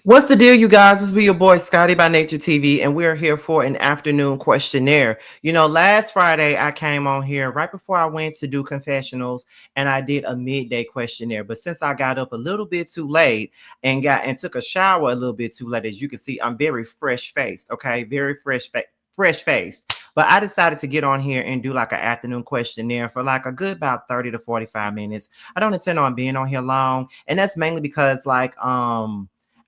What's the deal, you guys? This is your boy Scotty by Nature TV, and we're here for an afternoon questionnaire. Last Friday I came on here right before I went to do confessionals, and I did a midday questionnaire. But since I got up a little bit too late and took a shower a little bit too late, as you can see, I'm very fresh faced. Okay, very fresh faced. But I decided to get on here and do like an afternoon questionnaire for like a good about 30 to 45 minutes. I don't intend on being on here long, and that's mainly because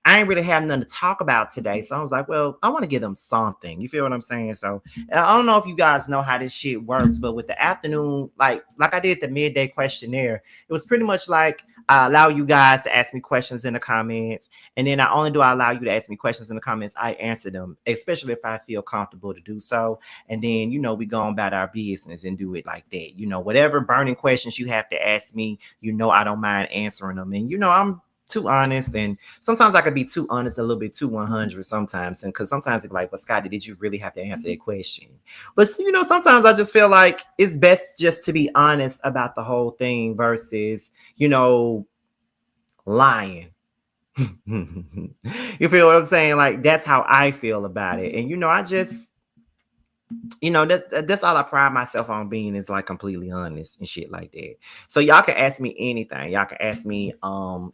I ain't really have nothing to talk about today. So I was like, well, I want to give them something. You feel what I'm saying? So I don't know if you guys know how this shit works, but with the afternoon, like I did the midday questionnaire, it was pretty much like I allow you guys to ask me questions in the comments. And then not only do I allow you to ask me questions in the comments, I answer them, especially if I feel comfortable to do so. And then, we go on about our business and do it like that. Whatever burning questions you have to ask me, I don't mind answering them. And, I'm too honest, and sometimes I could be too honest, a little bit too 100 sometimes, and because sometimes it's like, but Scotty, did you really have to answer that question? But sometimes I just feel like it's best just to be honest about the whole thing versus lying. You feel what I'm saying? Like, that's how I feel about it. And I just, that's all I pride myself on being, is like completely honest and shit like that. So y'all can ask me anything. Y'all can ask me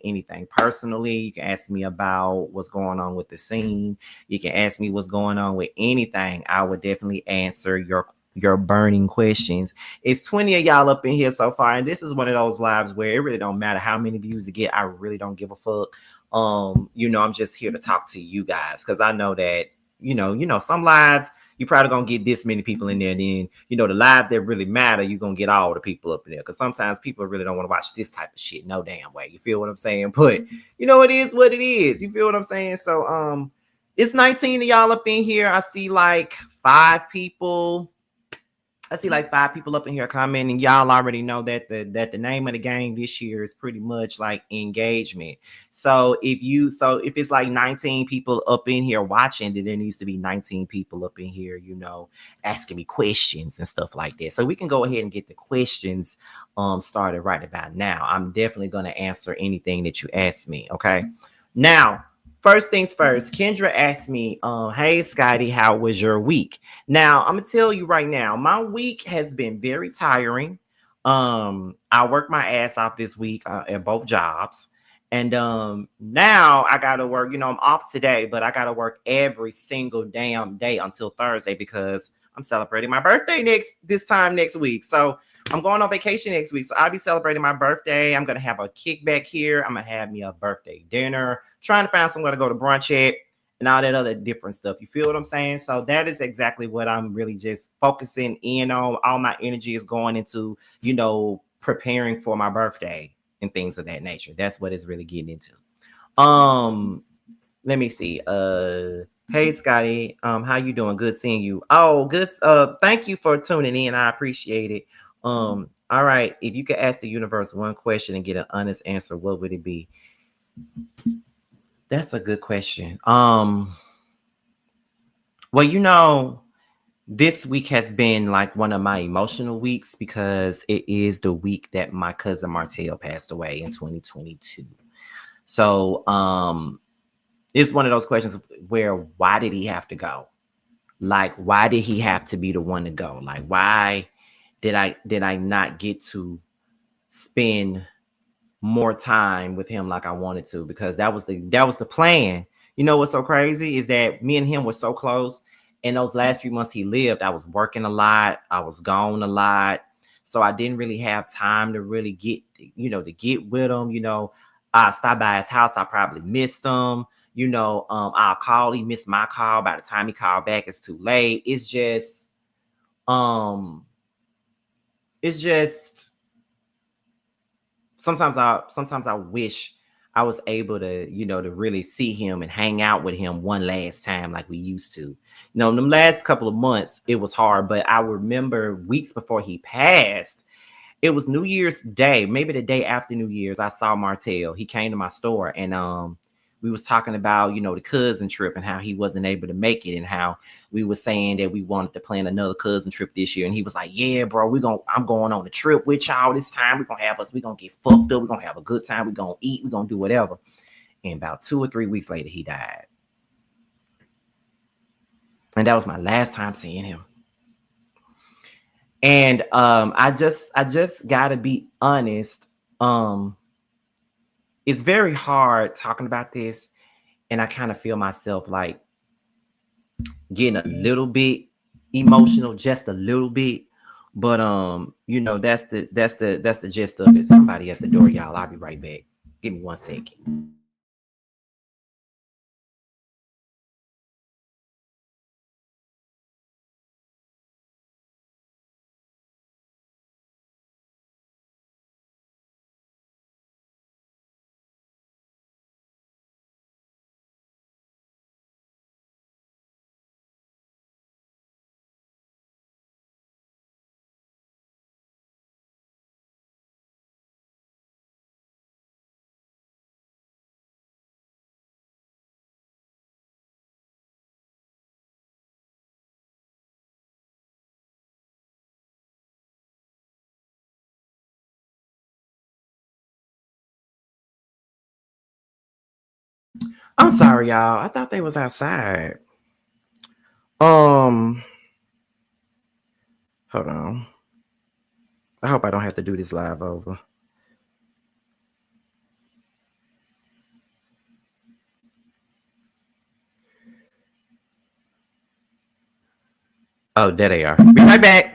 anything personally. You can ask me about what's going on with the scene. You can ask me what's going on with anything. I would definitely answer your burning questions. It's 20 of y'all up in here so far, and this is one of those lives where it really don't matter how many views it get. I really don't give a fuck. I'm just here to talk to you guys, because I know that some lives you probably gonna get this many people in there. Then the lives that really matter, you're gonna get all the people up in there, because sometimes people really don't want to watch this type of shit no damn way. You feel what I'm saying? But it is what it is. You feel what I'm saying? So it's 19 of y'all up in here. I see like five people. Up in here commenting. Y'all already know that the name of the game this year is pretty much like engagement. So if it's like 19 people up in here watching, then there needs to be 19 people up in here, asking me questions and stuff like that. So we can go ahead and get the questions started right about now. I'm definitely gonna answer anything that you ask me. Okay. Now, first things first, Kendra asked me, hey, Scotty, how was your week? Now, I'm going to tell you right now, my week has been very tiring. I worked my ass off this week at both jobs. And now I got to work, I'm off today, but I got to work every single damn day until Thursday, because I'm celebrating my birthday this time next week. So I'm going on vacation next week. So I'll be celebrating my birthday. I'm going to have a kickback here. I'm going to have me a birthday dinner, trying to find somewhere to go to brunch at, and all that other different stuff. You feel what I'm saying? So that is exactly what I'm really just focusing in on. All my energy is going into, preparing for my birthday and things of that nature. That's what it's really getting into. Let me see. Hey Scotty, how you doing? Good seeing you. Oh, good. Thank you for tuning in. I appreciate it. All right. If you could ask the universe one question and get an honest answer, what would it be? That's a good question. Well, this week has been like one of my emotional weeks, because it is the week that my cousin Martell passed away in 2022. So, it's one of those questions where, why did he have to go? Like, why did he have to be the one to go? Like, why did I not get to spend more time with him like I wanted to? Because that was the plan. What's so crazy is that me and him were so close. In those last few months he lived, I was working a lot. I was gone a lot. So I didn't really have time to really get with him. I stopped by his house. I probably missed him. I'll call. He missed my call. By the time he called back, it's too late. It's just sometimes I wish I was able to, to really see him and hang out with him one last time like we used to. In them last couple of months, it was hard, but I remember weeks before he passed, it was New Year's Day, maybe the day after New Year's, I saw Martell. He came to my store, and we was talking about, the cousin trip and how he wasn't able to make it, and how we were saying that we wanted to plan another cousin trip this year. And he was like, yeah, bro, I'm going on a trip with y'all this time. We're going to get fucked up. We're going to have a good time. We're going to eat. We're going to do whatever. And about 2 or 3 weeks later, he died. And that was my last time seeing him. And I just gotta be honest. It's very hard talking about this, and I kind of feel myself like getting a little bit emotional, just a little bit. But that's the gist of it. Somebody at the door, y'all. I'll be right back. Give me 1 second. I'm sorry, y'all. I thought they was outside. Um, Hold on. I hope I don't have to do this live over. Oh, there they are. Be right back.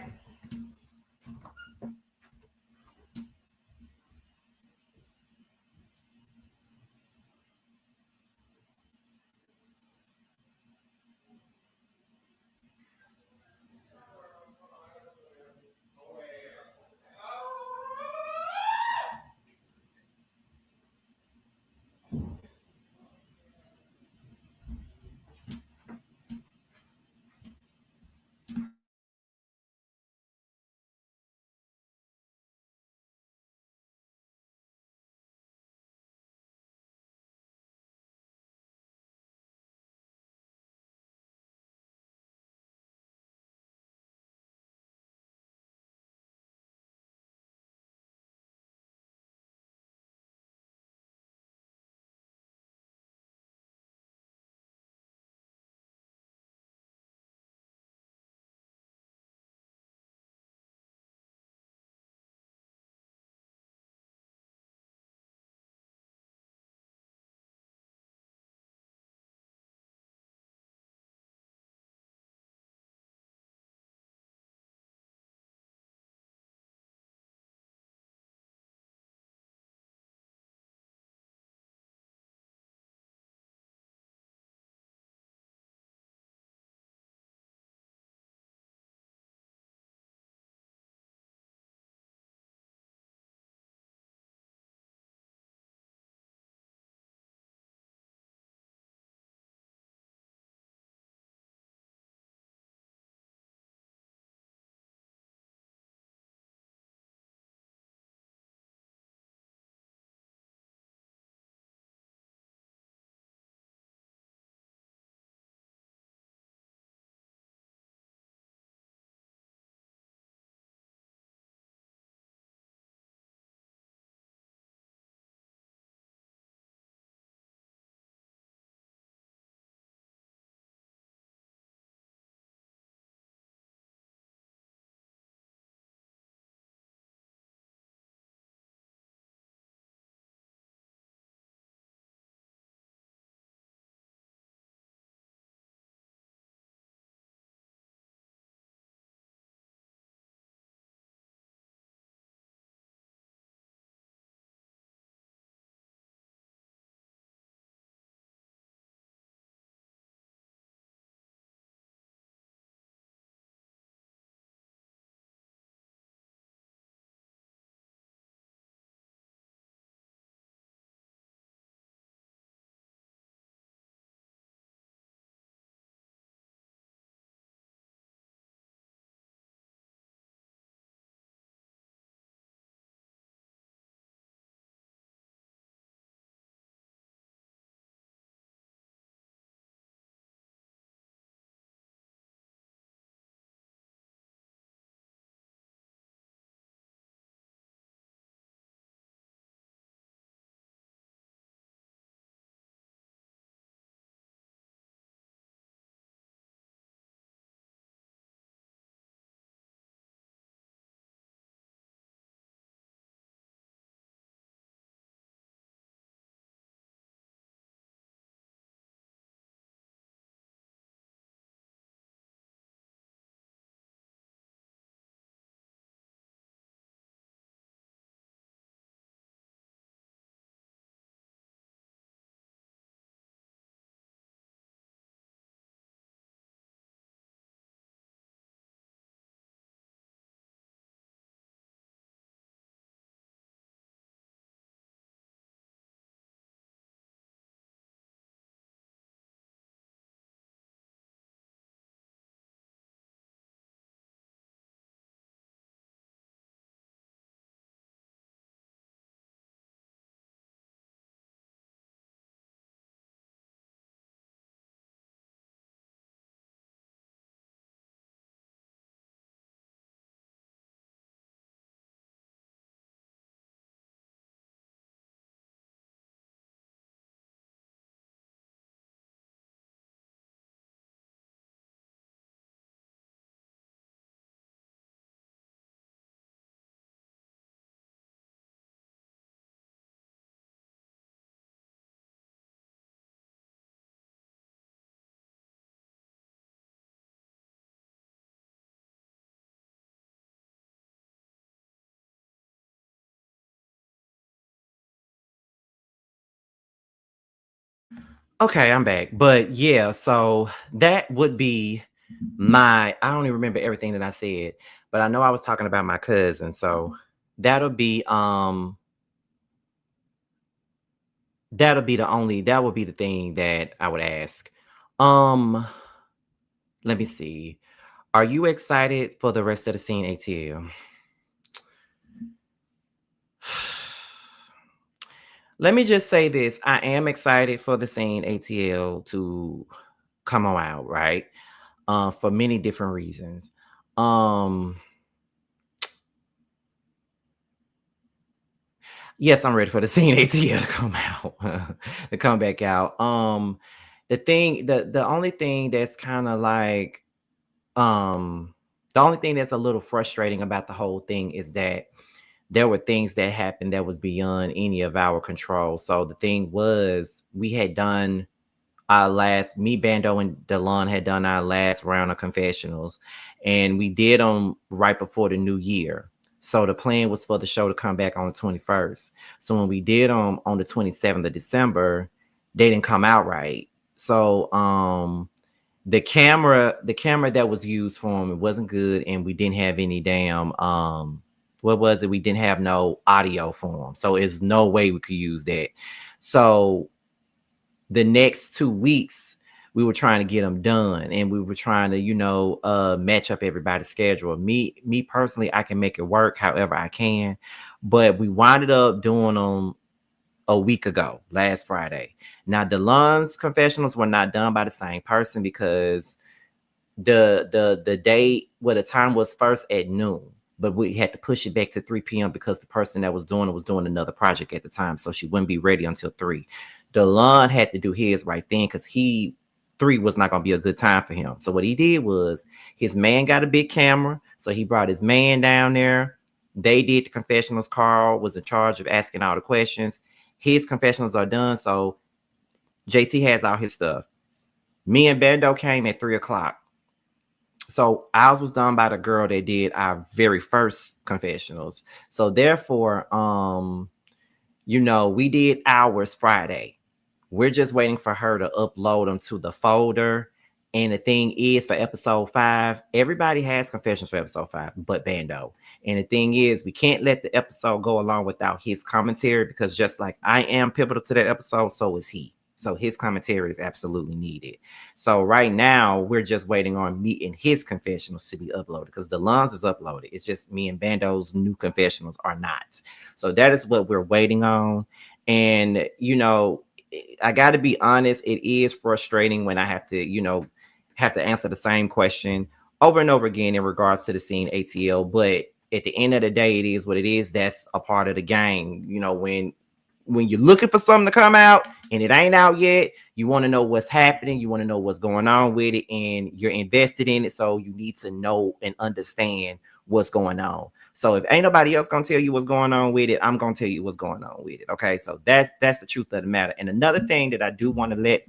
Okay, I'm back. But yeah, so that would be my I don't even remember everything that I said, but I know I was talking about my cousin. So that'll be that'll be the only that would be the thing that I would ask. Um, let me see. Are you excited for the rest of the scene ATL? Let me just say this. I am excited for the scene ATL to come on out, right? For many different reasons. Um, yes, I'm ready for the scene ATL to come out, to come back out. The only thing that's kind of like, um, the only thing that's a little frustrating about the whole thing is that there were things that happened that was beyond any of our control. So the thing was, we had done our last me, Bando, and Delon had done our last round of confessionals, and we did them right before the new year. So the plan was for the show to come back on the 21st. So when we did them on the 27th of December, they didn't come out right. So the camera that was used for them, it wasn't good, and we didn't have any damn what was it? We didn't have no audio for them. So there's no way we could use that. So the next 2 weeks we were trying to get them done, and we were trying to match up everybody's schedule. Me personally, I can make it work however I can, but we winded up doing them a week ago, last Friday. Now Delon's confessionals were not done by the same person because the day where the time was first at noon, but we had to push it back to 3 p.m. because the person that was doing it was doing another project at the time, so she wouldn't be ready until 3. Delon had to do his right then because 3 was not going to be a good time for him. So what he did was, his man got a big camera, so he brought his man down there. They did the confessionals. Carl was in charge of asking all the questions. His confessionals are done, so JT has all his stuff. Me and Bando came at 3 o'clock. So ours was done by the girl that did our very first confessionals. So therefore, we did ours Friday. We're just waiting for her to upload them to the folder. And the thing is, for episode 5, everybody has confessions for episode 5, but Bando. And the thing is, we can't let the episode go along without his commentary, because just like I am pivotal to that episode, so is he. So his commentary is absolutely needed. So right now, we're just waiting on me and his confessionals to be uploaded, because the Lun's is uploaded. It's just me and Bando's new confessionals are not. So that is what we're waiting on. And, I got to be honest, it is frustrating when I have to answer the same question over and over again in regards to the scene ATL. But at the end of the day, it is what it is. That's a part of the game. When you're looking for something to come out and it ain't out yet, you want to know what's happening. You want to know what's going on with it, and you're invested in it. So you need to know and understand what's going on. So if ain't nobody else gonna tell you what's going on with it, I'm gonna tell you what's going on with it. Okay, so that's the truth of the matter. And another thing that I do want to let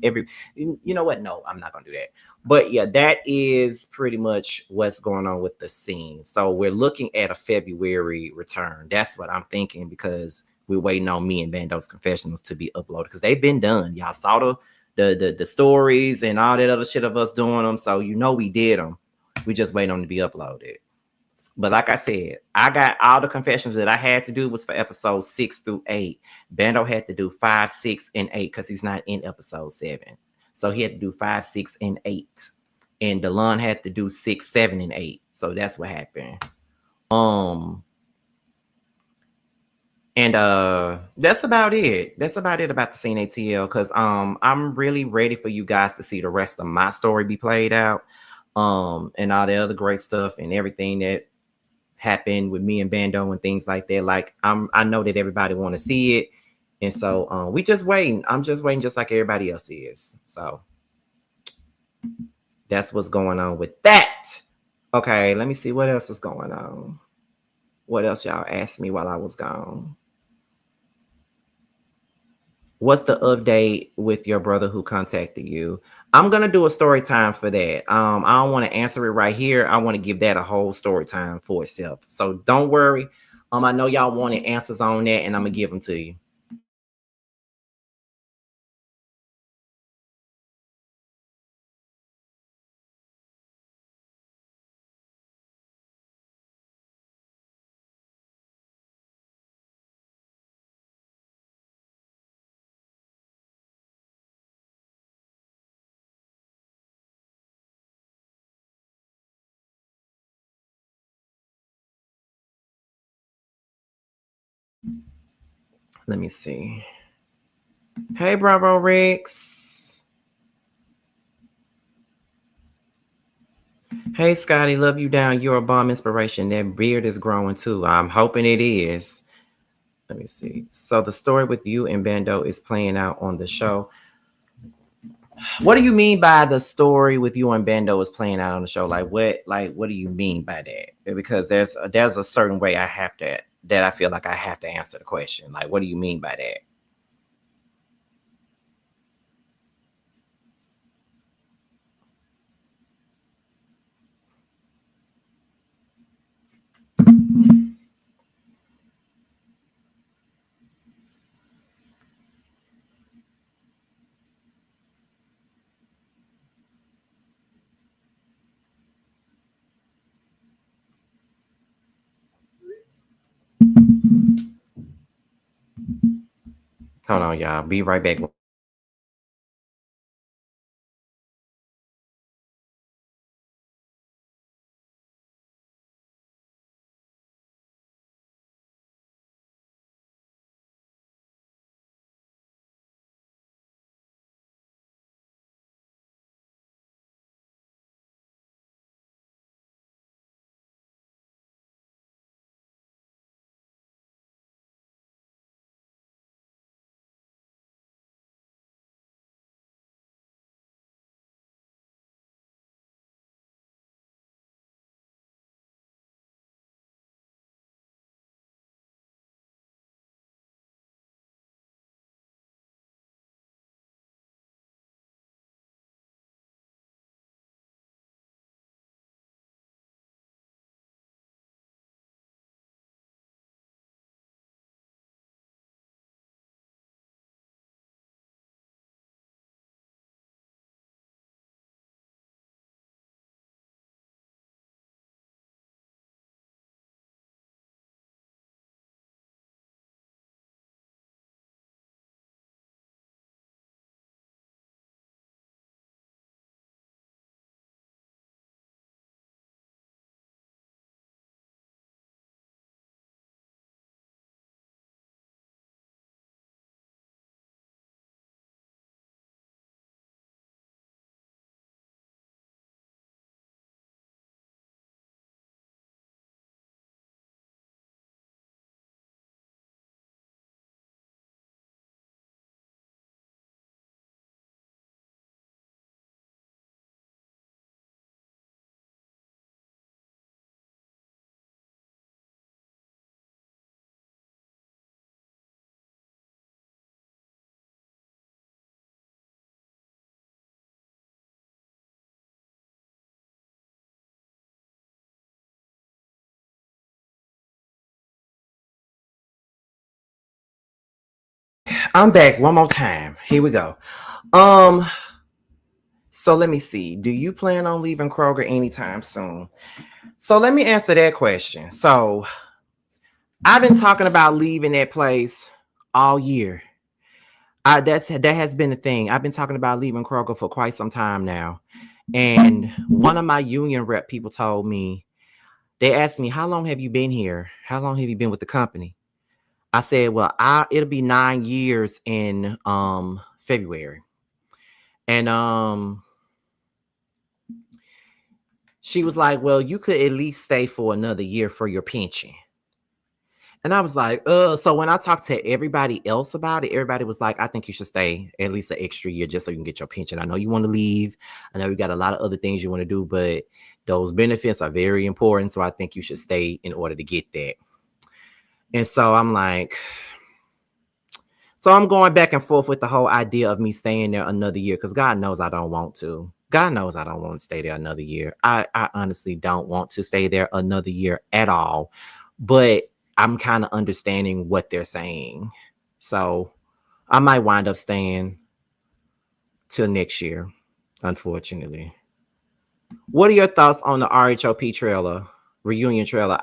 you know what? No, I'm not gonna do that. But yeah, that is pretty much what's going on with the scene. So we're looking at a February return. That's what I'm thinking, because we're waiting on me and Bando's confessionals to be uploaded, because they've been done. Y'all saw the stories and all that other shit of us doing them, so we did them. We just waiting on them to be uploaded. But like I said, I got all the confessions that I had to do was for episodes 6 through 8. Bando had to do 5, 6, and 8 because he's not in episode 7. So he had to do 5, 6, and 8. And Delon had to do 6, 7, and 8. So that's what happened. And that's about it. That's about it about the scene ATL. Because I'm really ready for you guys to see the rest of my story be played out. And all the other great stuff and everything that happened with me and Bando and things like that. Like I know that everybody want to see it. And so we just waiting. I'm just waiting just like everybody else is. So that's what's going on with that. Okay, let me see what else is going on. What else y'all asked me while I was gone? What's the update with your brother who contacted you? I'm gonna do a story time for that. I don't want to answer it right here. I want to give that a whole story time for itself. So don't worry. I know y'all wanted answers on that, and I'm gonna give them to you. Let me see. Hey, Bravo Rex. Hey, Scotty, love you down. You're a bomb inspiration. That beard is growing too. I'm hoping it is. Let me see. So the story with you and Bando is playing out on the show. What do you mean by the story with you and Bando is playing out on the show? What do you mean by that? Because there's a certain way I have to that I feel like I have to answer the question. Like, what do you mean by that? Hold on, y'all. Be right back. I'm back one more time. Here we go. Um, so let me see. Do you plan on leaving Kroger anytime soon? So let me answer that question. So I've been talking about leaving that place all year. That has been the thing. I've been talking about leaving Kroger for quite some time now. And one of my union rep people told me, they asked me, how long have you been here? How long have you been with the company? I said, well, it'll be 9 years in February. And she was like, well, you could at least stay for another year for your pension. And I was like, so when I talked to everybody else about it, everybody was like, I think you should stay at least an extra year just so you can get your pension. I know you want to leave. I know you got a lot of other things you want to do, but those benefits are very important. So I think you should stay in order to get that. And so I'm like, so I'm going back and forth with the whole idea of me staying there another year because God knows I don't want to. God knows I don't want to stay there another year. I honestly don't want to stay there another year at all. But I'm kind of understanding what they're saying. So I might wind up staying till next year, unfortunately. What are your thoughts on the RHOP trailer, reunion trailer?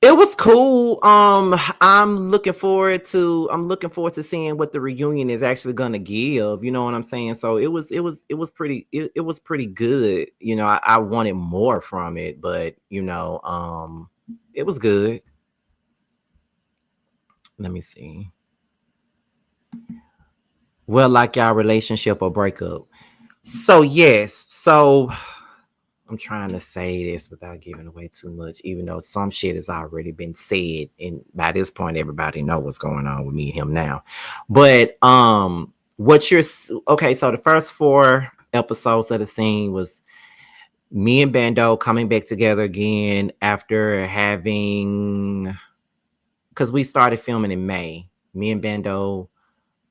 It was cool. I'm looking forward to seeing what the reunion is actually gonna give. You know what I'm saying? So it was pretty good. I wanted more from it, but it was good. Let me see. Well, like y'all relationship or breakup. So yes. So I'm trying to say this without giving away too much, even though some shit has already been said, and by this point, everybody know what's going on with me and him now. But what you're okay? So the first 4 episodes of the scene was me and Bando coming back together again after having, because we started filming in May. Me and Bando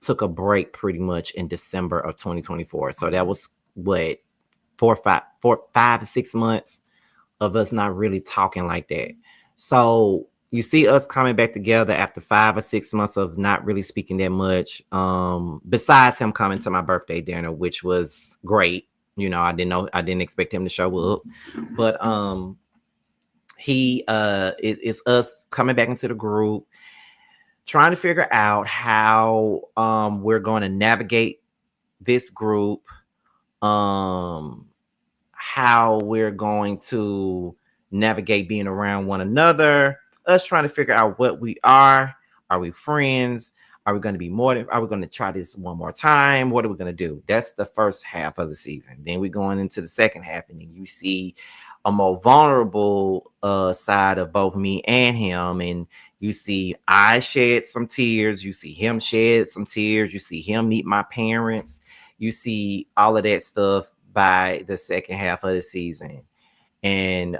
took a break pretty much in December of 2024. So that was what 5 to 6 months of us not really talking like that. So you see us coming back together after 5 or 6 months of not really speaking that much. Besides him coming to my birthday dinner, which was great. You know, I didn't expect him to show up. But it's us coming back into the group, trying to figure out how we're going to navigate this group, how we're going to navigate being around one another, us trying to figure out what we are. Are we friends? Are we going to be more than, are we going to try this one more time? What are we going to do? That's the first half of the season. Then we're going into the second half, and then you see a more vulnerable side of both me and him. And you see I shed some tears. You see him shed some tears. You see him meet my parents. You see all of that stuff by the second half of the season. And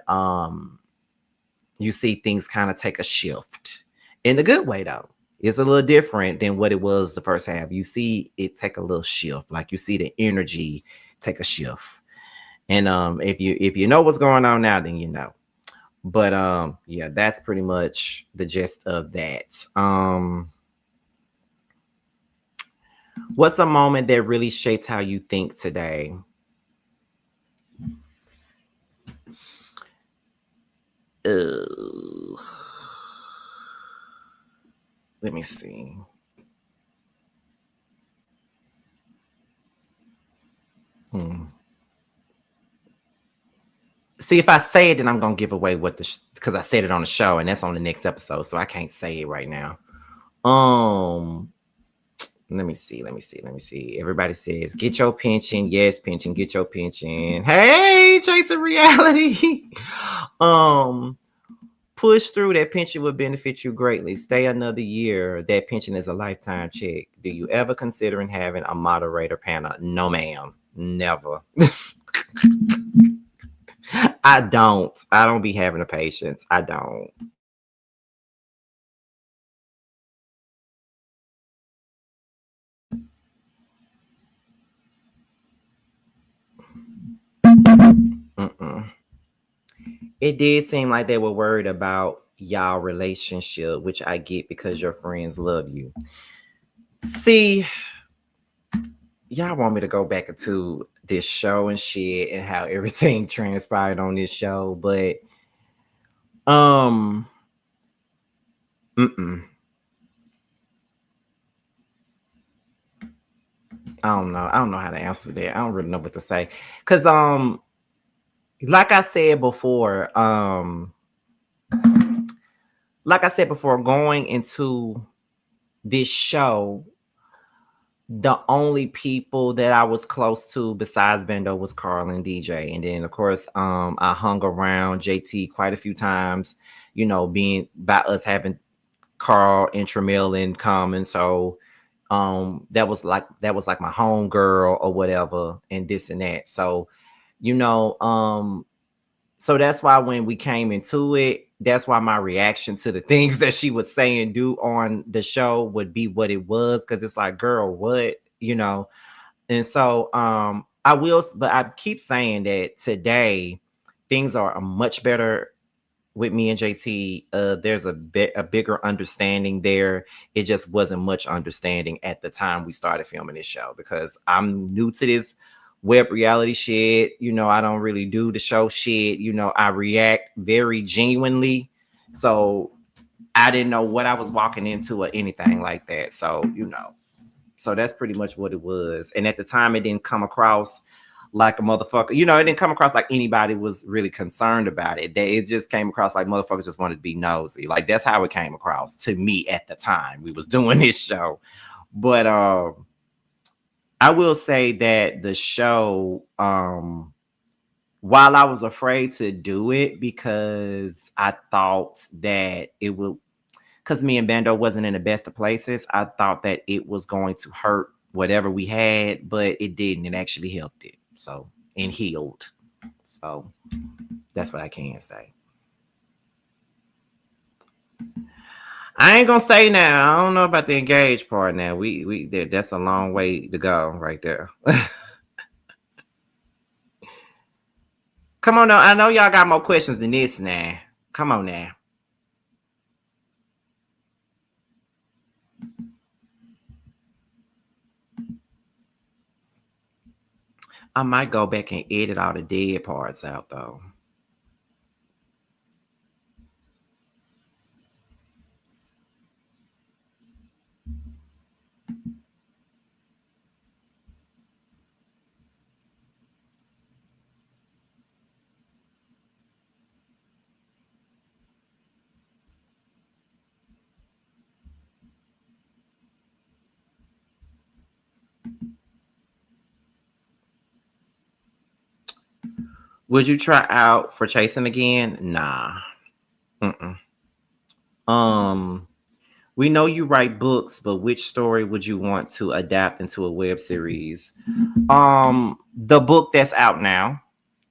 you see things kind of take a shift in a good way, though. It's a little different than what it was the first half. You see it take a little shift. Like you see the energy take a shift. And if you know what's going on now, then you know. But yeah, that's pretty much the gist of that. What's a moment that really shaped how you think today? Let me see. See, if I say it, then I'm gonna give away what because I said it on the show, and that's on the next episode, so I can't say it right now. Let me see. Everybody says, get your pension. Yes, pension, get your pension. Hey, chasing reality. Push through. That pension would benefit you greatly. Stay another year. That pension is a lifetime check. Do you ever consider having a moderator panel? No, ma'am. Never. I don't be having the patience. I don't. Mm-mm. It did seem like they were worried about y'all relationship, which I get because your friends love you. See, y'all want me to go back into this show and shit and how everything transpired on this show, but mm-mm. I don't know. I don't know how to answer that. I don't really know what to say. Cause like I said before, going into this show, the only people that I was close to besides Bendo was Carl and DJ. And then of course, I hung around JT quite a few times, you know, being by us having Carl and Tramiel in common. So that was like my home girl or whatever, and this and that. So, you know, so that's why when we came into it, that's why my reaction to the things that she would say and do on the show would be what it was, because it's like, girl, what, you know. And so but I keep saying that today things are much better with me and JT. There's a bigger understanding there. It just wasn't much understanding at the time we started filming this show, because I'm new to this web reality shit. You know, I don't really do the show shit. You know, I react very genuinely. So I didn't know what I was walking into or anything like that. So, you know, so that's pretty much what it was. And at the time, it didn't come across like a motherfucker. You know, it didn't come across like anybody was really concerned about it. It just came across like motherfuckers just wanted to be nosy. Like that's how it came across to me at the time we was doing this show. But I will say that the show, while I was afraid to do it because I thought that it would, because me and Bando wasn't in the best of places, I thought that it was going to hurt whatever we had, but it didn't. It actually helped it. So, and healed. So that's what I can say. I ain't gonna say now. I don't know about the engaged part now. That's a long way to go right there. Come on now. I know y'all got more questions than this now. Come on now. I might go back and edit all the dead parts out though. Would you try out for chasing again? Nah. Mm-mm. Um, we know you write books, but which story would you want to adapt into a web series? The book that's out now,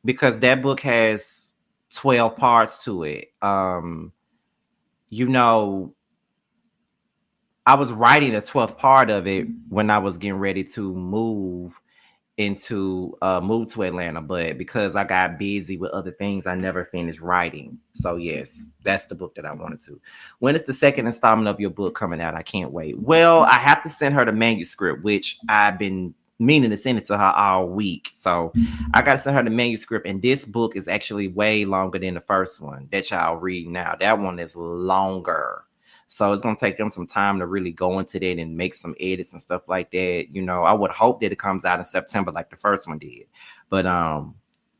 because that book has 12 parts to it. You know, I was writing the 12th part of it when I was getting ready to move to Atlanta, but because I got busy with other things, I never finished writing. So yes, that's the book that I wanted to. When is the second installment of your book coming out? I can't wait. Well, I have to send her the manuscript, which I've been meaning to send it to her all week. So I got to send her the manuscript, and this book is actually way longer than the first one that y'all read now. That one is longer. So it's gonna take them some time to really go into that and make some edits and stuff like that. You know, I would hope that it comes out in September like the first one did. But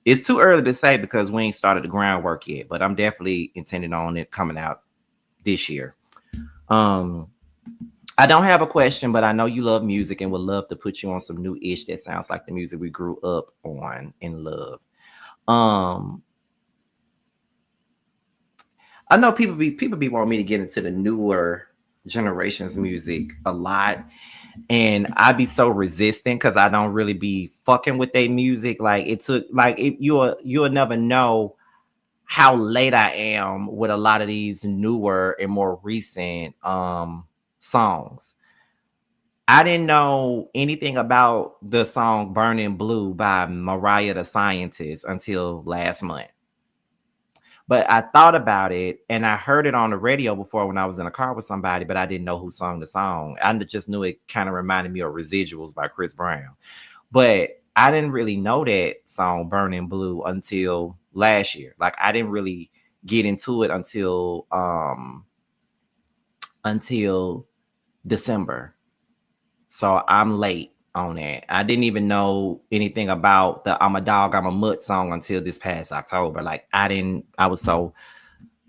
it's too early to say because we ain't started the groundwork yet. But I'm definitely intending on it coming out this year. I don't have a question, but I know you love music and would love to put you on some new ish that sounds like the music we grew up on and love. Um, I know people be wanting me to get into the newer generations music a lot, and I be so resistant because I don't really be fucking with their music. Like it took like you'll never know how late I am with a lot of these newer and more recent songs. I didn't know anything about the song Burning Blue by Mariah the Scientist until last month. But I thought about it and I heard it on the radio before when I was in a car with somebody, but I didn't know who sung the song. I just knew it kind of reminded me of Residuals by Chris Brown. But I didn't really know that song Burning Blue until last year. Like I didn't really get into it until December. So I'm late on that. I didn't even know anything about the I'm a Dog, I'm a Mutt song until this past October. Like I was so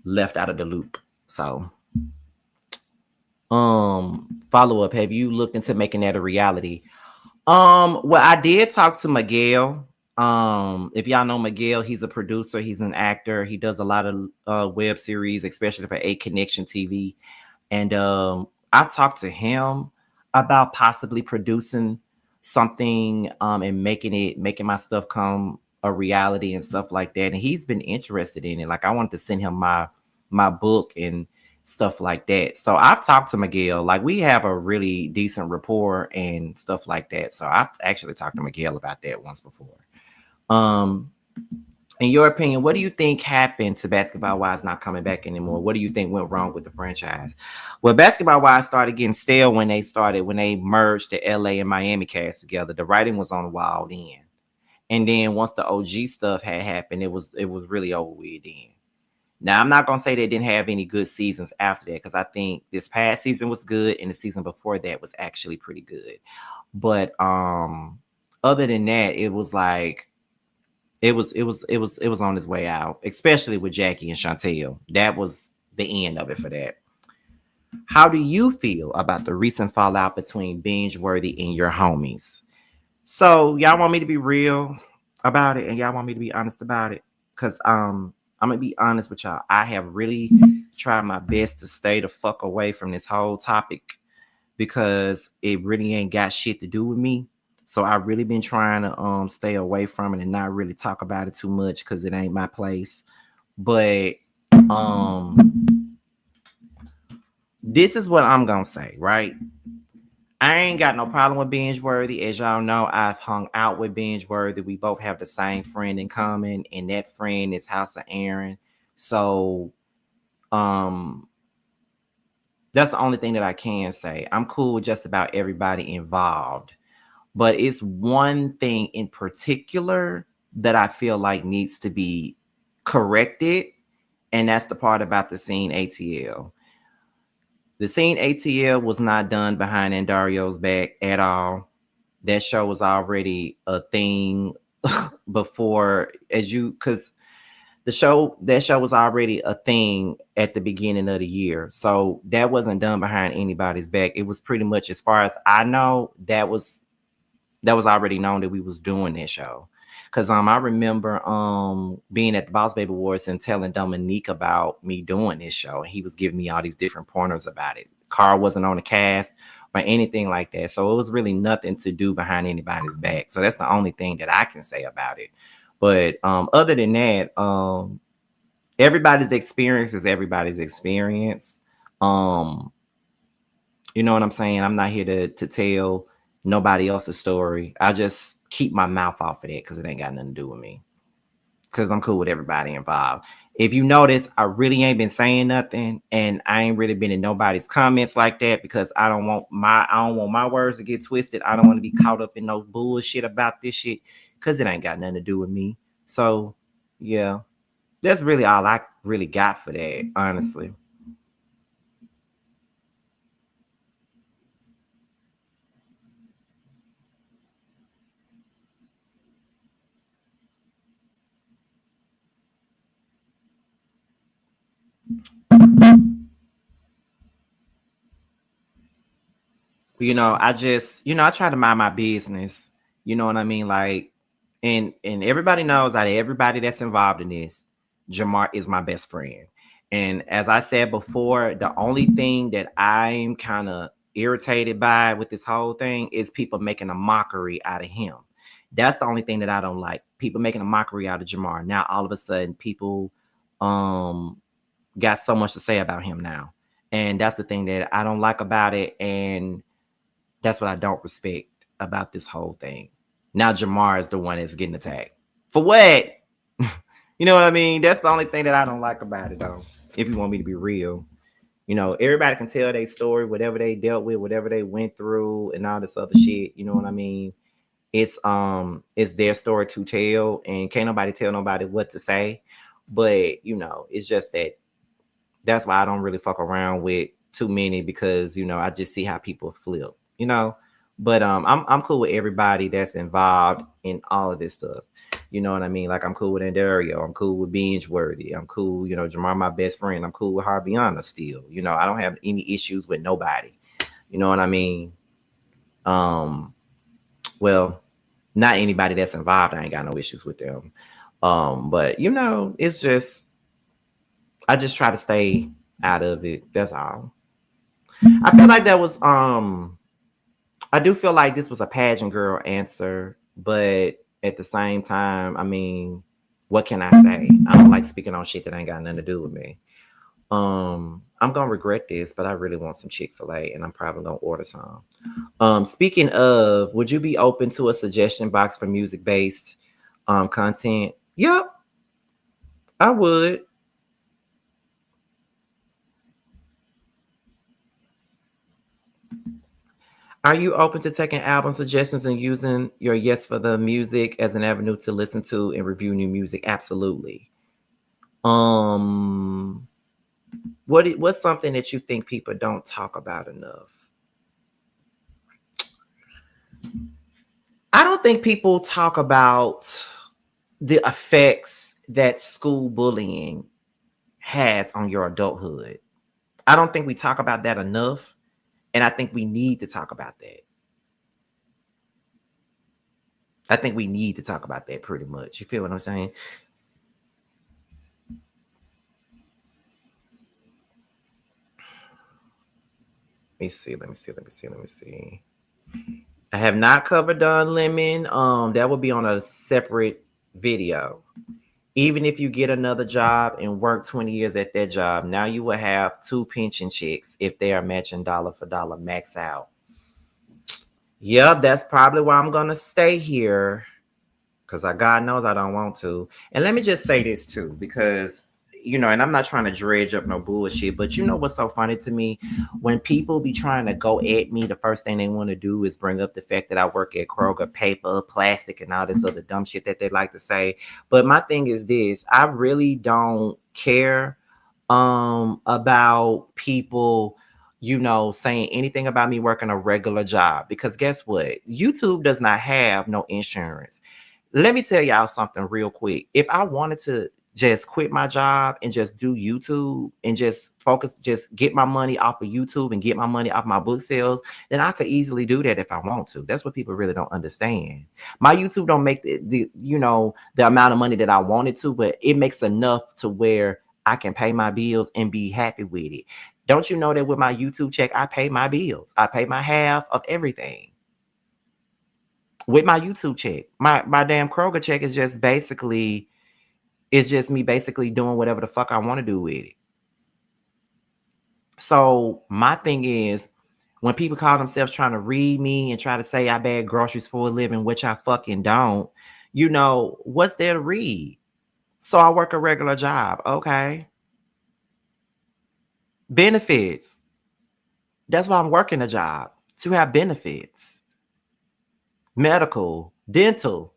left out of the loop. So follow up. Have you looked into making that a reality? Well, I did talk to Miguel. If y'all know Miguel, he's a producer, he's an actor, he does a lot of web series, especially for A Connection TV. And I talked to him about possibly producing something and making my stuff come a reality and stuff like that. And he's been interested in it. Like I wanted to send him my book and stuff like that. So I've talked to Miguel. Like we have a really decent rapport and stuff like that. So I've actually talked to Miguel about that once before. Um, in your opinion, what do you think happened to Basketball Wives not coming back anymore? What do you think went wrong with the franchise? Well, Basketball Wives started getting stale when they merged the LA and Miami cast together. The writing was on the wall then. And then once the OG stuff had happened, it was really over with then. Now, I'm not gonna say they didn't have any good seasons after that, because I think this past season was good and the season before that was actually pretty good. But other than that, it was like it was on its way out, especially with Jackie and Chantel. That was the end of it for that. How do you feel about the recent fallout between Binge Worthy and your homies? So y'all want me to be real about it, and y'all want me to be honest about it? Cause I'm gonna be honest with y'all. I have really tried my best to stay the fuck away from this whole topic because it really ain't got shit to do with me. So I really been trying to stay away from it and not really talk about it too much because it ain't my place. But this is what I'm gonna say, right? I ain't got no problem with Binge Worthy. As y'all know, I've hung out with Binge Worthy. We both have the same friend in common, and that friend is House of Aaron. So um that's the only thing that I can say. I'm cool with just about everybody involved. But it's one thing in particular that I feel like needs to be corrected, and that's the part about the scene ATL. The scene ATL was not done behind Andario's back at all. That show was already a thing before, because that show was already a thing at the beginning of the year. So that wasn't done behind anybody's back. It was pretty much, as far as I know, that was already known that we was doing that show. Cause I remember being at the Boss Baby Awards and telling Dominique about me doing this show. And he was giving me all these different pointers about it. Carl wasn't on the cast or anything like that. So it was really nothing to do behind anybody's back. So that's the only thing that I can say about it. But other than that, everybody's experience is everybody's experience. Um, you know what I'm saying? I'm not here to tell nobody else's story. I just keep my mouth off of that because it ain't got nothing to do with me. Because I'm cool with everybody involved. If you notice, I really ain't been saying nothing, and I ain't really been in nobody's comments like that because I don't want my words to get twisted. I don't want to be caught up in no bullshit about this shit because it ain't got nothing to do with me. So yeah, that's really all I really got for that, honestly. I try to mind my business. You know what I mean? Like, and everybody knows, out of everybody that's involved in this, Jamar is my best friend. And as I said before, the only thing that I'm kind of irritated by with this whole thing is people making a mockery out of him. That's the only thing that I don't like. People making a mockery out of Jamar. Now all of a sudden people um got so much to say about him now. And that's the thing that I don't like about it. And that's what I don't respect about this whole thing. Now Jamar is the one that's getting attacked. For what? You know what I mean? That's the only thing that I don't like about it, though. If you want me to be real, everybody can tell their story, whatever they dealt with, whatever they went through, and all this other shit. You know what I mean? It's their story to tell, and can't nobody tell nobody what to say. But it's just that that's why I don't really fuck around with too many because I just see how people flip, But I'm cool with everybody that's involved in all of this stuff. You know what I mean? Like I'm cool with Andario, I'm cool with Binge Worthy, I'm cool, Jamar, my best friend, I'm cool with Harviana still. I don't have any issues with nobody. You know what I mean? Um, well, not anybody that's involved, I ain't got no issues with them. But it's just I just try to stay out of it. That's all. I feel like that was I do feel like this was a pageant girl answer, but at the same time, I mean, what can I say? I don't like speaking on shit that ain't got nothing to do with me. I'm gonna regret this, but I really want some Chick-fil-A and I'm probably gonna order some. Speaking of, would you be open to a suggestion box for music-based content? Yep, I would. Are you open to taking album suggestions and using your Yes for the Music as an avenue to listen to and review new music? Absolutely. Um, what's something that you think people don't talk about enough? I don't don't think people talk about the effects that school bullying has on your adulthood. I don't think we talk about that enough. And I think we need to talk about that. I think we need to talk about that pretty much. You feel what I'm saying? Let me see. I have not covered Don Lemon. That will be on a separate video. Even if you get another job and work 20 years at that job, now you will have 2 pension checks if they are matching dollar for dollar max out. Yep, that's probably why I'm gonna stay here. Because God knows I don't want to. And let me just say this too, because and I'm not trying to dredge up no bullshit, but you know what's so funny to me? When people be trying to go at me, the first thing they want to do is bring up the fact that I work at Kroger, paper, plastic, and all this other dumb shit that they like to say. But my thing is this: I really don't care about people saying anything about me working a regular job, because guess what? YouTube does not have no insurance. Let me tell y'all something real quick. If I wanted to just quit my job and just do YouTube and just focus, just get my money off of YouTube and get my money off my book sales, then I could easily do that if I want to. That's what people really don't understand. My YouTube don't make the amount of money that I wanted to, but it makes enough to where I can pay my bills and be happy with it. Don't you know that with my YouTube check, I pay my bills. I pay my half of everything. With my YouTube check, my damn Kroger check is just basically, it's just me basically doing whatever the fuck I want to do with it. So my thing is, when people call themselves trying to read me and try to say I bag groceries for a living, which I fucking don't, what's there to read? So I work a regular job. Okay. Benefits. That's why I'm working a job, to have benefits. Medical, dental.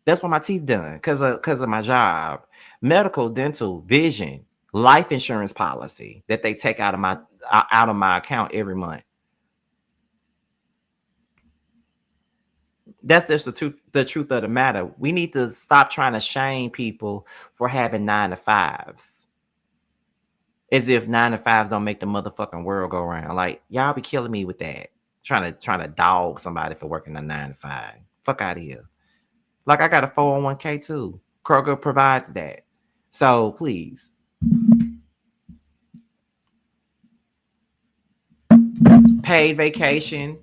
That's why my teeth done, because of my job. Medical, dental, vision, life insurance policy that they take out of my account every month. That's just the truth of the matter. We need to stop trying to shame people for having 9-to-5s. As if 9-to-5s don't make the motherfucking world go around. Like, y'all be killing me with that. Trying to dog somebody for working a 9-to-5. Fuck out of here. Like, I got a 401k too. Kroger provides that. So please. Paid vacation.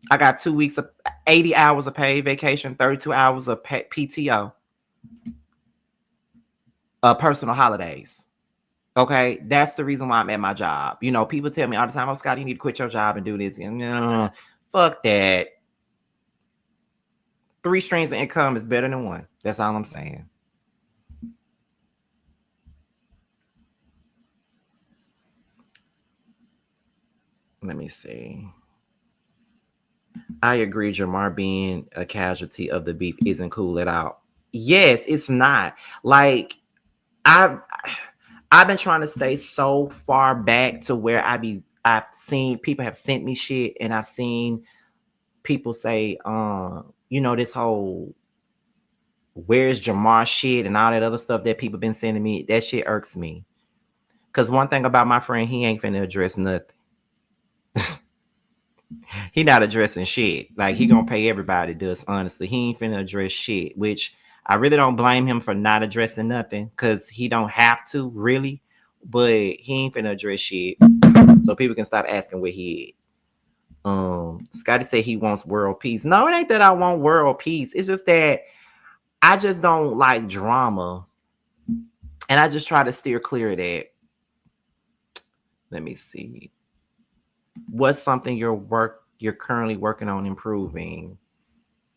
I got 2 weeks of 80 hours of paid vacation, 32 hours of PTO. Personal holidays. Okay, that's the reason why I'm at my job. People tell me all the time, "Oh, Scott, you need to quit your job and do this." And fuck that. 3 streams of income is better than 1. That's all I'm saying. Let me see. I agree, Jamar being a casualty of the beef isn't cool at all. Yes, it's not. Like, I've been trying to stay so far back to where I've seen people have sent me shit, and I've seen people say, this whole "where's Jamar" shit and all that other stuff that people been sending me. That shit irks me. Cause one thing about my friend, he ain't finna address nothing. He not addressing shit. Like, he gonna pay everybody this, honestly. He ain't finna address shit, which I really don't blame him for not addressing nothing, because he don't have to, really. But he ain't finna address shit. So people can stop asking where he is. Scotty said he wants world peace. No, it ain't that I want world peace. It's just that I just don't like drama. And I just try to steer clear of that. Let me see. What's something you're currently working on improving?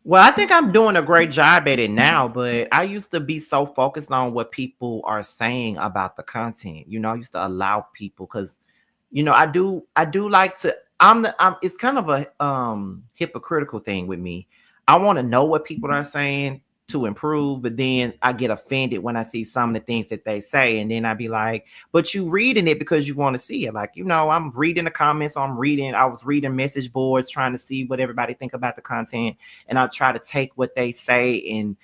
Well, I think I'm doing a great job at it now, but I used to be so focused on what people are saying about the content. I used to allow people, because I do like to, it's kind of a hypocritical thing with me. I want to know what people are saying to improve, but then I get offended when I see some of the things that they say, and then I be like, but you reading it because you want to see it. Like, I'm reading the comments, I was reading message boards trying to see what everybody think about the content, and I try to take what they say and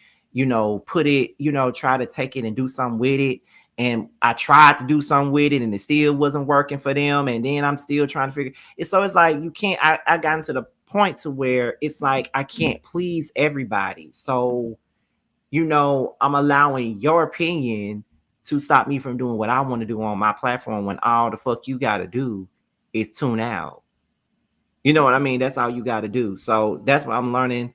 put it, try to take it and do something with it. And I tried to do something with it and it still wasn't working for them. And then I'm still trying to figure it. So it's like, you can't, I got into the point to where it's like, I can't please everybody. So, I'm allowing your opinion to stop me from doing what I want to do on my platform when all the fuck you got to do is tune out. You know what I mean? That's all you got to do. So that's what I'm learning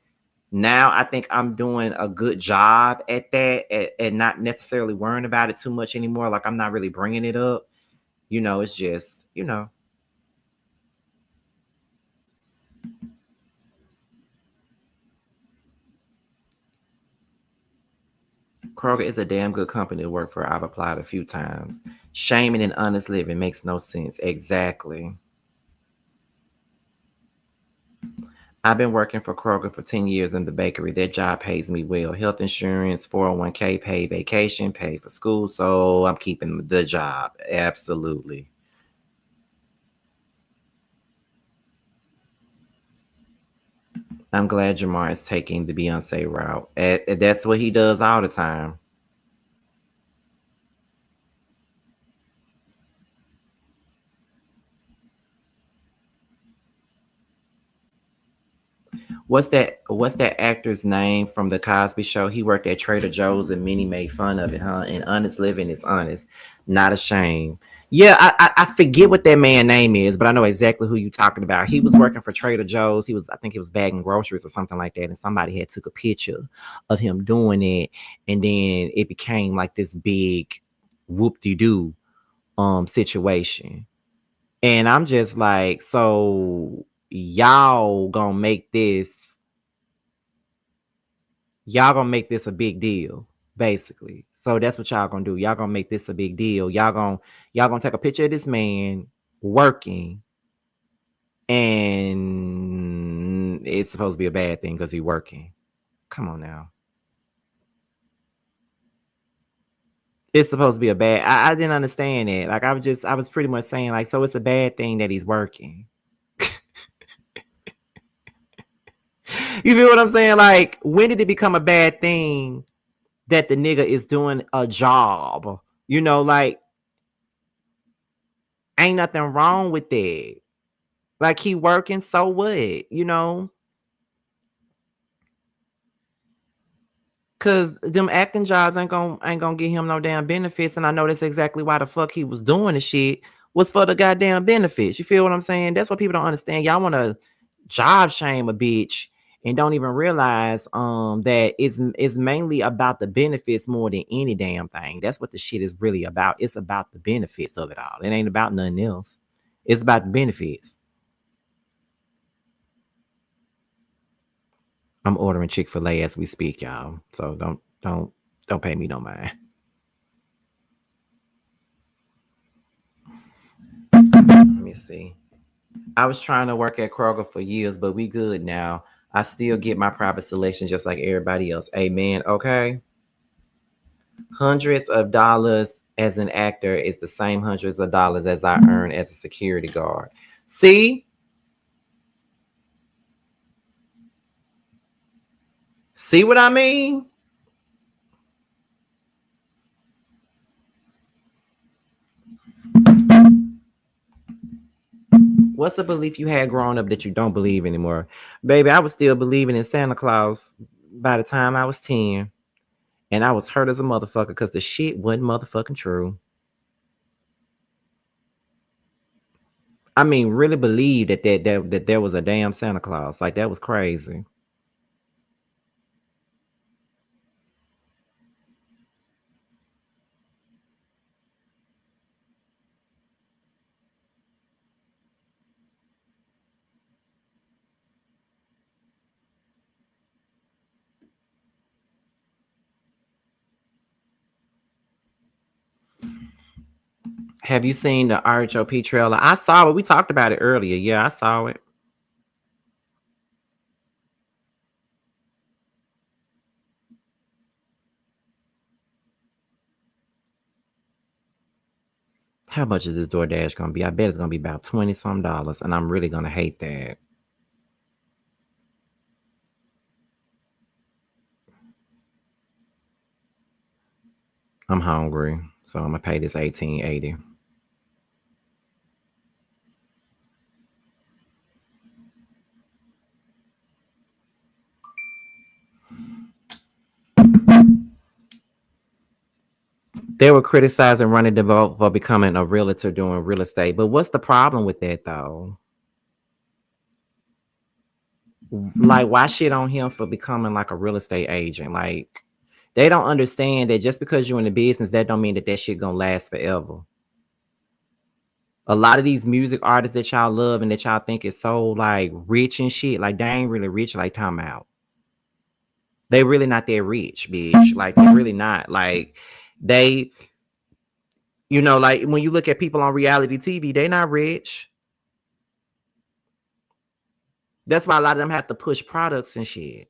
now. I think I'm doing a good job at that, and not necessarily worrying about it too much anymore. Like, I'm not really bringing it up. It's just, Kroger is a damn good company to work for. I've applied a few times. Shaming and honest living makes no sense. Exactly. I've been working for Kroger for 10 years in the bakery. That job pays me well. Health insurance, 401k, paid vacation, paid for school. So I'm keeping the job. Absolutely. I'm glad Jamar is taking the Beyonce route. That's what he does all the time. What's that actor's name from the Cosby Show? He worked at Trader Joe's and many made fun of it, huh? And honest living is honest, not a shame. Yeah, I forget what that man's name is, but I know exactly who you talking about. He was working for Trader Joe's. I think he was bagging groceries or something like that, and somebody had took a picture of him doing it, and then it became like this big whoop-de-doo situation. And I'm just like, so y'all gonna make this a big deal, basically. So that's what y'all gonna do. Y'all gonna make this a big deal. Y'all gonna take a picture of this man working, and it's supposed to be a bad thing because he's working. Come on now. It's supposed to be a bad. I didn't understand it. Like, I was pretty much saying, like, so it's a bad thing that he's working. You feel what I'm saying? Like, when did it become a bad thing that the nigga is doing a job? Like, ain't nothing wrong with that. Like, he working, so what? Cause them acting jobs ain't gonna get him no damn benefits. And I know that's exactly why the fuck he was doing the shit, was for the goddamn benefits. You feel what I'm saying? That's what people don't understand. Y'all wanna job shame a bitch and don't even realize that it's mainly about the benefits more than any damn thing. That's what the shit is really about. It's about the benefits of it all. It ain't about nothing else. It's about the benefits. I'm ordering Chick-fil-A as we speak, y'all. So don't pay me no mind. Let me see. I was trying to work at Kroger for years, but we good now. I still get my private selection just like everybody else. Amen. Okay. Hundreds of dollars as an actor is the same hundreds of dollars as I earn as a security guard. See? See what I mean? What's a belief you had growing up that you don't believe anymore? Baby, I was still believing in Santa Claus by the time I was 10. And I was hurt as a motherfucker because the shit wasn't motherfucking true. I mean, really believe that there was a damn Santa Claus. Like, that was crazy. Have you seen the RHOP trailer? I saw it. We talked about it earlier. Yeah, I saw it. How much is this DoorDash gonna be? I bet it's gonna be about 20 some dollars, and I'm really gonna hate that. I'm hungry, so I'm gonna pay this 18.80. They were criticizing Ronnie DeVoe for becoming a realtor doing real estate. But what's the problem with that though? Like, why shit on him for becoming like a real estate agent? Like, they don't understand that just because you're in the business, that don't mean that shit gonna last forever. A lot of these music artists that y'all love and that y'all think is so like rich and shit, like they ain't really rich like time out. They really not that rich, bitch. Like they really not. Like they, like when you look at people on reality TV, they not rich. That's why a lot of them have to push products and shit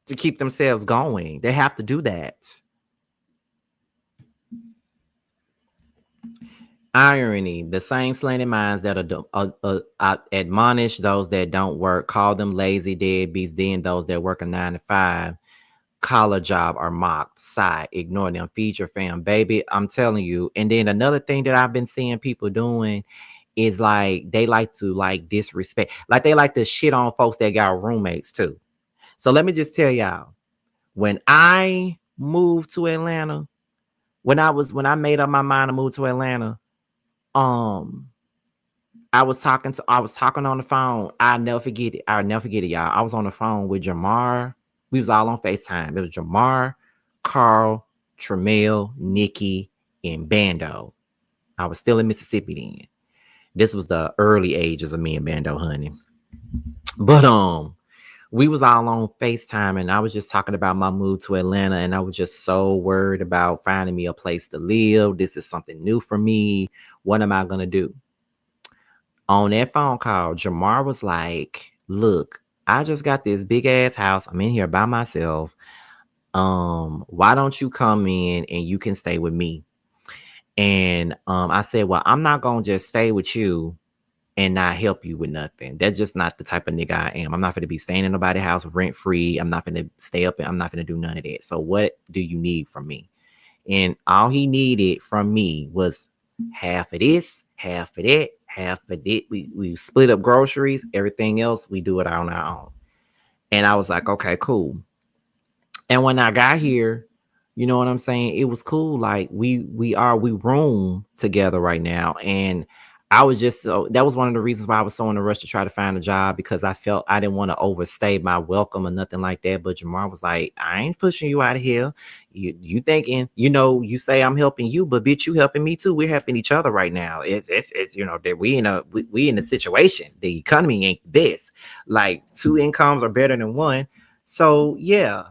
to keep themselves going. They have to do that. Irony, the same slanted minds that admonish those that don't work, call them lazy deadbeats, then those that work a 9 to 5, collar job are mocked, sigh, ignore them, feed your fam, baby. I'm telling you. And then another thing that I've been seeing people doing is like they like to like disrespect, like they like to shit on folks that got roommates too. So let me just tell y'all, when I moved to Atlanta, when I made up my mind to move to Atlanta, um, I was talking on the phone. I'll never forget it. I'll never forget it, y'all. I was on the phone with Jamar. We was all on FaceTime. It was Jamar, Carl, Tremel, Nikki, and Bando. I was still in Mississippi then. This was the early ages of me and Bando, honey. But we was all on FaceTime and I was just talking about my move to Atlanta, and I was just so worried about finding me a place to live. This is something new for me. What am I gonna do? On that phone call, Jamar was like, look, I just got this big ass house. I'm in here by myself. Why don't you come in and you can stay with me? And I said, well, I'm not gonna just stay with you and not help you with nothing. That's just not the type of nigga I am. I'm not gonna be staying in nobody's house rent free. I'm not gonna stay up and I'm not gonna do none of that. So what do you need from me? And all he needed from me was half of this, half of that, half of it. We split up groceries, everything else we do it on our own. And I was like, okay, cool. And when I got here, you know what I'm saying? It was cool. Like we room together right now. And I was just so that was one of the reasons why I was so in a rush to try to find a job, because I felt I didn't want to overstay my welcome or nothing like that. But Jamar was like, I ain't pushing you out of here. You thinking, you say I'm helping you, but bitch, you helping me too. We're helping each other right now. It's that we in a situation. The economy ain't the best. Like two incomes are better than one. So yeah.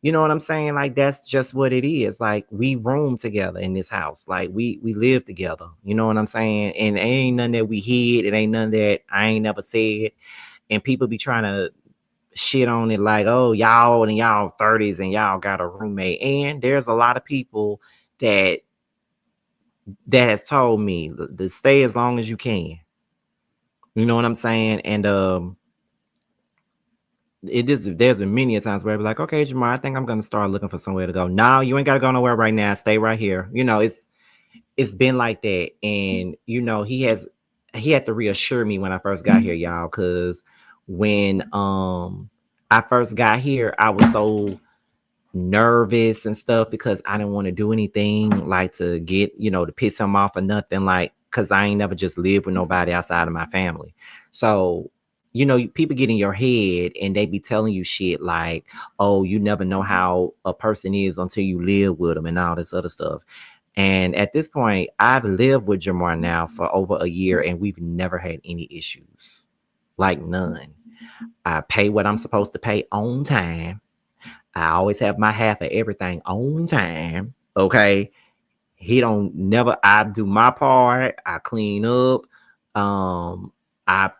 You know what I'm saying? Like that's just what it is. Like we room together in this house. Like we live together. You know what I'm saying? And it ain't nothing that we hid. It ain't nothing that I ain't never said. And people be trying to shit on it like, oh, y'all in y'all 30s and y'all got a roommate. And there's a lot of people that has told me to stay as long as you can. You know what I'm saying? And there's been many a times where I be like, okay, Jamar, I think I'm gonna start looking for somewhere to go. No, you ain't gotta go nowhere right now. Stay right here. It's been like that. And he had to reassure me when I first got here, y'all, because when I first got here, I was so nervous and stuff because I didn't want to do anything like to get, to piss him off or nothing, like because I ain't never just lived with nobody outside of my family. So people get in your head and they be telling you shit like, oh, you never know how a person is until you live with them and all this other stuff. And at this point, I've lived with Jamar now for over a year and we've never had any issues. Like none. I pay what I'm supposed to pay on time. I always have my half of everything on time. Okay. He don't never, I do my part. I clean up. I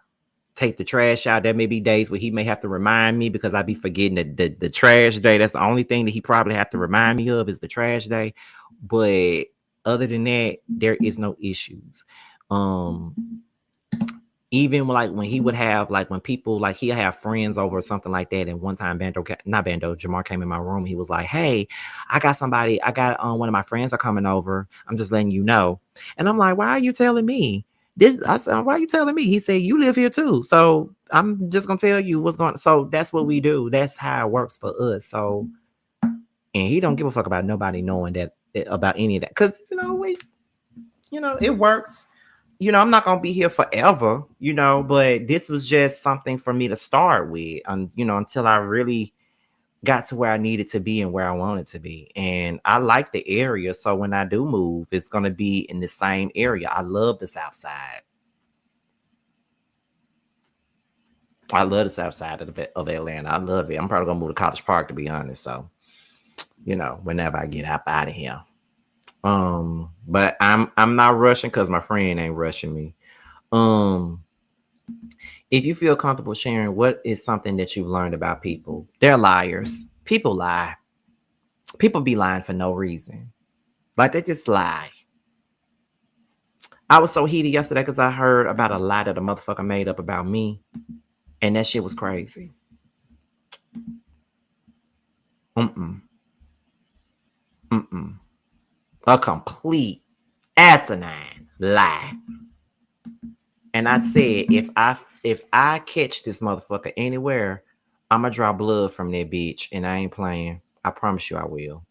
take the trash out. There may be days where he may have to remind me because I be forgetting the trash day. That's the only thing that he probably have to remind me of is the trash day. But other than that, there is no issues. Even like when he would have like when people like he'll have friends over or something like that. And one time not Bando, Jamar came in my room. He was like, "Hey, I got one of my friends are coming over. I'm just letting you know." And I'm like, "Why are you telling me?" This I said, "Why are you telling me?" He said, "You live here too. So I'm just gonna tell you what's going on." So that's what we do. That's how it works for us. So and he don't give a fuck about nobody knowing that about any of that. Cause it works. I'm not gonna be here forever, but this was just something for me to start with, until I really got to where I needed to be and where I wanted to be. And I like the area, so when I do move, it's gonna be in the same area. I love the South Side. I love the South Side of Atlanta. I love it. I'm probably gonna move to College Park, to be honest. So, whenever I get out of here. But I'm not rushing because my friend ain't rushing me. Um, if you feel comfortable sharing, what is something that you've learned about people? They're liars. People lie. People be lying for no reason. Like they just lie. I was so heated yesterday because I heard about a lie that a motherfucker made up about me. And that shit was crazy. Mm-mm. Mm-mm. A complete asinine lie. And I said, if I catch this motherfucker anywhere, I'ma draw blood from that bitch. And I ain't playing. I promise you I will.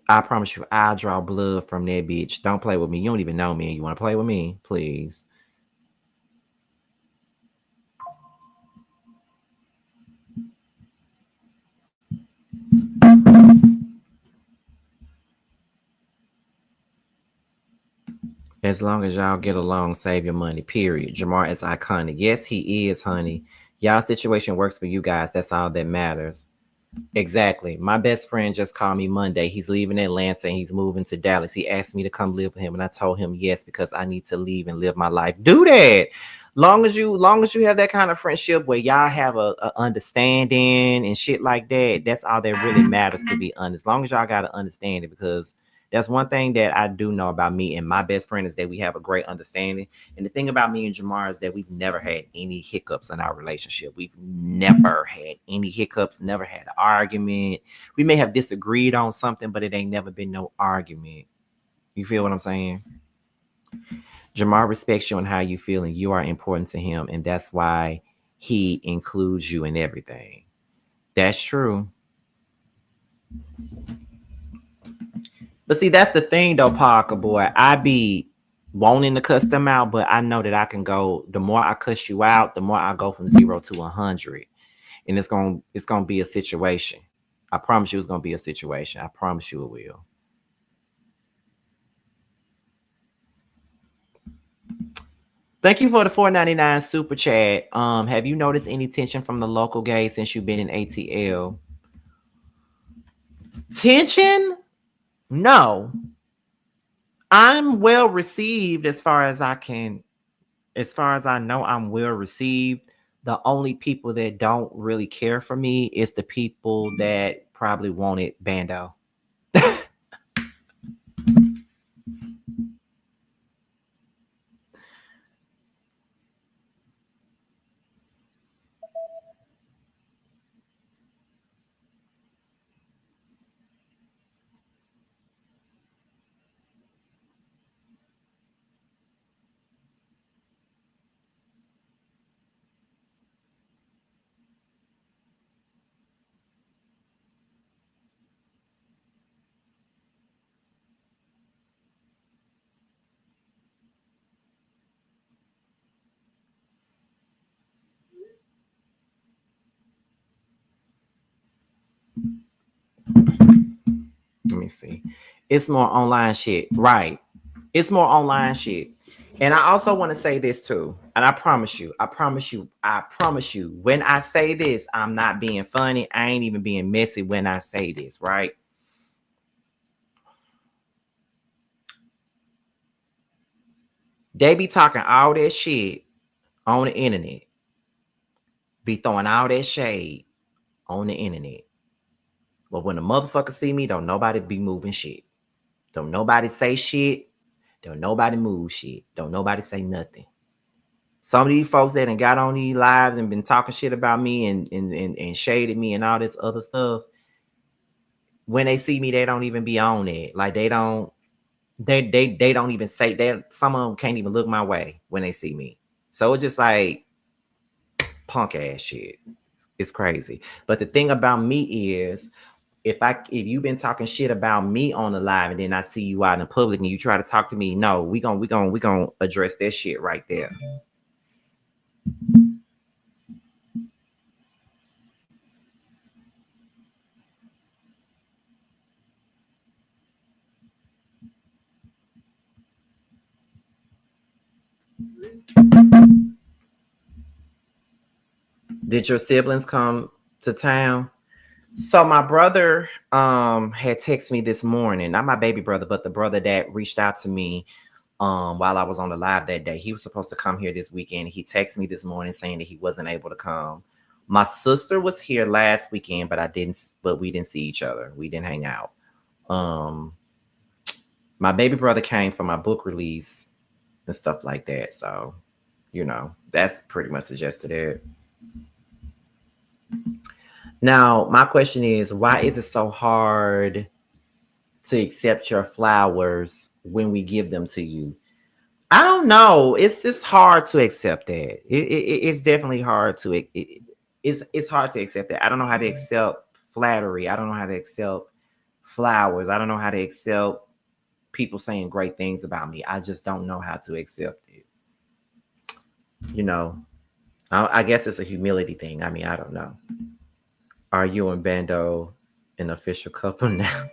I promise you, I'll draw blood from that bitch. Don't play with me. You don't even know me. You want to play with me? Please. As long as y'all get along, save your money. Period. Jamar is iconic. Yes, he is, honey. Y'all situation works for you guys. That's all that matters. Exactly. My best friend just called me Monday. He's leaving Atlanta and he's moving to Dallas. He asked me to come live with him, and I told him yes because I need to leave and live my life. Do that. Long as you have that kind of friendship where y'all have a understanding and shit like that, that's all that really matters, to be honest. As long as y'all got to understand it, because that's one thing that I do know about me and my best friend is that we have a great understanding. And the thing about me and Jamar is that we've never had any hiccups in our relationship. We've never had any hiccups, never had an argument. We may have disagreed on something, but it ain't never been no argument. You feel what I'm saying? Jamar respects you and how you feel, and you are important to him, and that's why he includes you in everything. That's true. But see, that's the thing though, Parker boy. I be wanting to cuss them out, but I know that I can go. The more I cuss you out, the more I go from 0 to 100, and it's gonna be a situation. I promise you, it's gonna be a situation. I promise you, it will. Thank you for the 4.99 super chat. Have you noticed any tension from the local gays since you've been in ATL? Tension? No. I'm well received as far as I know, I'm well received. The only people that don't really care for me is the people that probably wanted Bando. Let me see. It's more online shit. Right. It's more online shit. And I also want to say this too. And I promise you, when I say this, I'm not being funny. I ain't even being messy when I say this, right? They be talking all that shit on the internet, be throwing all that shade on the internet. But when the motherfucker see me, don't nobody be moving shit. Don't nobody say shit. Don't nobody move shit. Don't nobody say nothing. Some of these folks that done got on these lives and been talking shit about me and shaded me and all this other stuff, when they see me, they don't even be on it. Like they don't even say that. Some of them can't even look my way when they see me. So it's just like punk ass shit. It's crazy. But the thing about me is, if you've been talking shit about me on the live and then I see you out in public and you try to talk to me, no, we gonna address that shit right there. Did your siblings come to town? So my brother had texted me this morning, not my baby brother, but the brother that reached out to me while I was on the live that day. He was supposed to come here this weekend. He texted me this morning saying that he wasn't able to come. My sister was here last weekend, but we didn't see each other. We didn't hang out. My baby brother came for my book release and stuff like that. So, that's pretty much the gist of it. Now, my question is, why is it so hard to accept your flowers when we give them to you? I don't know. It's just hard to accept that. It's definitely hard to it's hard to accept that. I don't know how to accept flattery. I don't know how to accept flowers. I don't know how to accept people saying great things about me. I just don't know how to accept it. I guess it's a humility thing. I mean, I don't know. Are you and Bando an official couple now?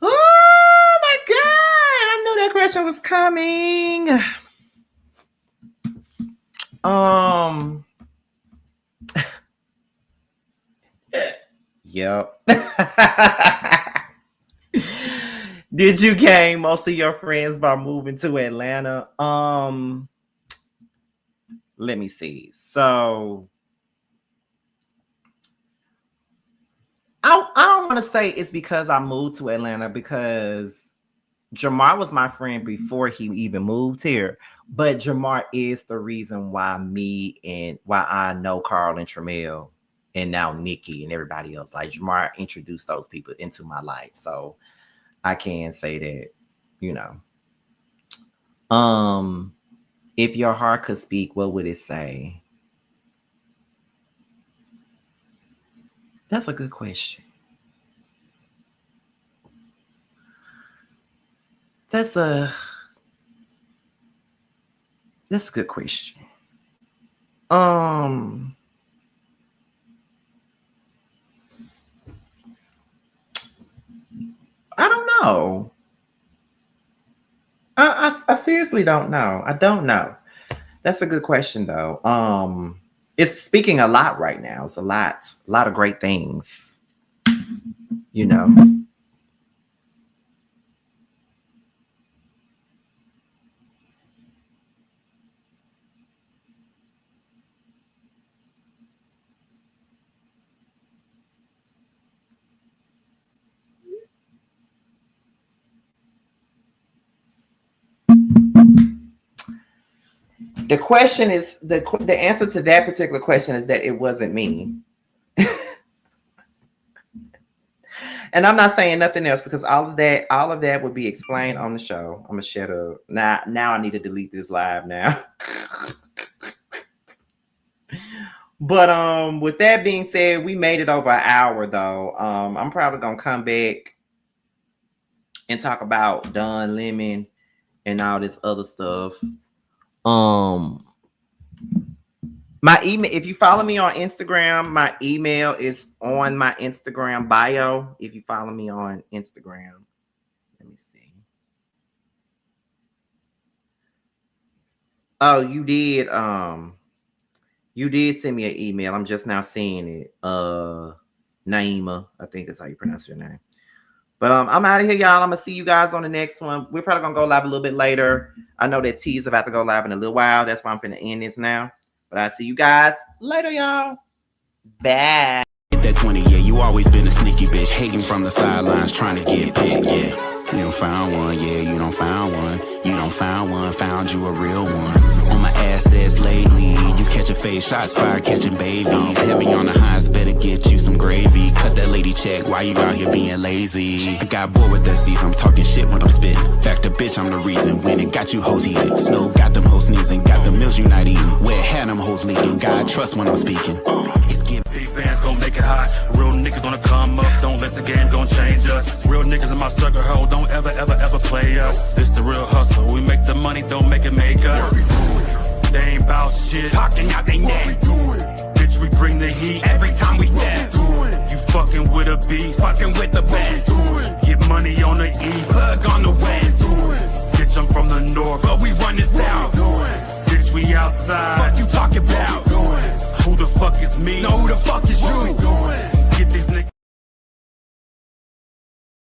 Oh my God! I knew that question was coming. Yep. Did you gain most of your friends by moving to Atlanta? Let me see. So I don't want to say it's because I moved to Atlanta, because Jamar was my friend before he even moved here. But Jamar is the reason why I know Carl and Tramiel and now Nikki and everybody else. Like, Jamar introduced those people into my life. So I can say that, if your heart could speak, what would it say? That's a good question. That's a good question. I don't know. I seriously don't know. I don't know. That's a good question though. It's speaking a lot right now. It's a lot of great things. The question is the answer to that particular question is that it wasn't me. And I'm not saying nothing else, because all of that would be explained on the show. I'm gonna shut up. Now I need to delete this live now. But with that being said, we made it over an hour though. I'm probably gonna come back and talk about Don Lemon and all this other stuff. My email, if you follow me on Instagram, my email is on my Instagram bio. If you follow me on Instagram, let me see. Oh, you did send me an email. I'm just now seeing it. Naima, I think that's how you pronounce your name. But I'm out of here, y'all. I'm gonna see you guys on the next one. We're probably gonna go live a little bit later. I know that T is about to go live in a little while. That's why I'm finna end this now. But I see you guys later, y'all. Bye. That 20, yeah, you always been a sneaky bitch, hating from the sidelines, trying to get picked, yeah. You don't found one, yeah, you don't found one. You don't found one, found you a real one. On my assets lately, you catching face shots, fire catching babies. Heavy on the highs, better get you some gravy. Cut that lady check, why you out here being lazy? I got bored with that season, I'm talking shit when I'm spitting. Fact the bitch, I'm the reason, when it got you hoes heated. Snow got them hoes sneezing, got the meals you not eating. Where had them hoes leaking, God trust when I'm speaking. It's getting big bands gon' make it hot. Real niggas gonna come up, don't let the game gon' change us. Real niggas in my circle, ho, don't ever play us. This the real hustle, we make the money, don't make it make us. They ain't bout shit, talking out they neck. Bitch, we bring the heat every time we step. You fucking with a beast, fucking with the best. Get money on the east, plug on the west. Bitch, I'm from the north, but we run it south. Bitch, we outside, what you talking about? Who the fuck is me? No, who the fuck is you? Get these niggas.